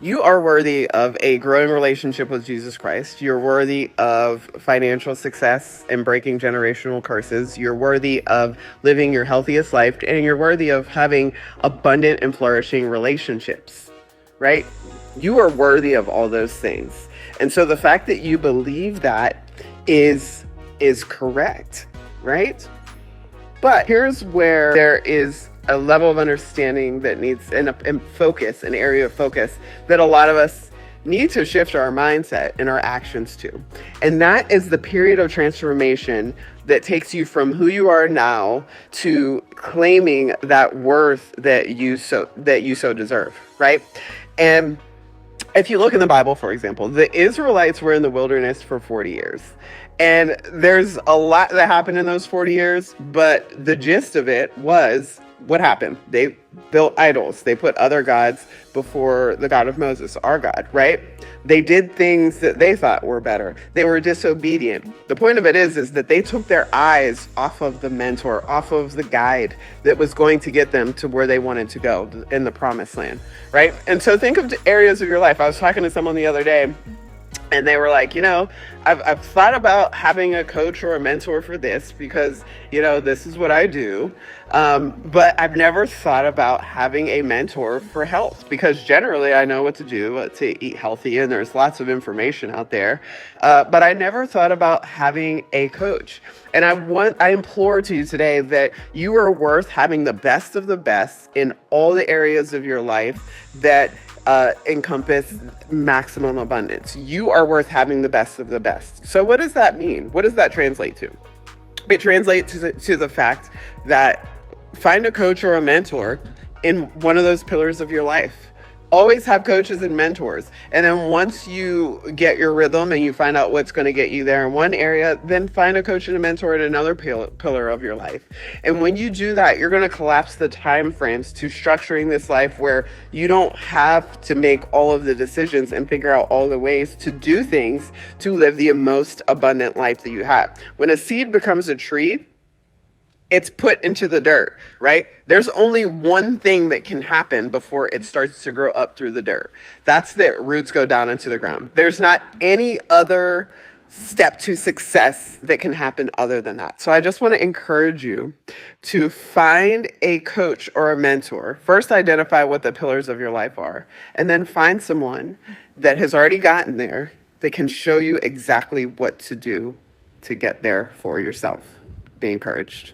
You are worthy of a growing relationship with Jesus Christ. You're worthy of financial success and breaking generational curses. You're worthy of living your healthiest life, and you're worthy of having abundant and flourishing relationships, right? You are worthy of all those things. And so the fact that you believe that is correct, right? But here's where there is a level of understanding that needs and focus, an area of focus that a lot of us need to shift our mindset and our actions to. And that is the period of transformation that takes you from who you are now to claiming that worth that you so deserve, right? And if you look in the Bible, for example, the Israelites were in the wilderness for 40 years. And there's a lot that happened in those 40 years, but the gist of it was what happened. They built idols. They put other gods before the God of Moses, our God, right? They did things that they thought were better. They were disobedient. The point of it is that they took their eyes off of the mentor, off of the guide that was going to get them to where they wanted to go in the promised land, right? And so think of the areas of your life. I was talking to someone the other day, and they were like, I've thought about having a coach or a mentor for this because, this is what I do. But I've never thought about having a mentor for health because generally I know what to do to eat healthy and there's lots of information out there. But I never thought about having a coach. And I implore to you today that you are worth having the best of the best in all the areas of your life that encompass maximum abundance. You are worth having the best of the best. So what does that mean? What does that translate to? It translates to the fact that find a coach or a mentor in one of those pillars of your life. Always have coaches and mentors. And then once you get your rhythm and you find out what's going to get you there in one area, then find a coach and a mentor in another pillar of your life. And when you do that, you're going to collapse the time frames to structuring this life where you don't have to make all of the decisions and figure out all the ways to do things to live the most abundant life that you have. When a seed becomes a tree, it's put into the dirt, right? There's only one thing that can happen before it starts to grow up through the dirt. That's that roots go down into the ground. There's not any other step to success that can happen other than that. So I just want to encourage you to find a coach or a mentor. First, identify what the pillars of your life are, and then find someone that has already gotten there that can show you exactly what to do to get there for yourself. Be encouraged.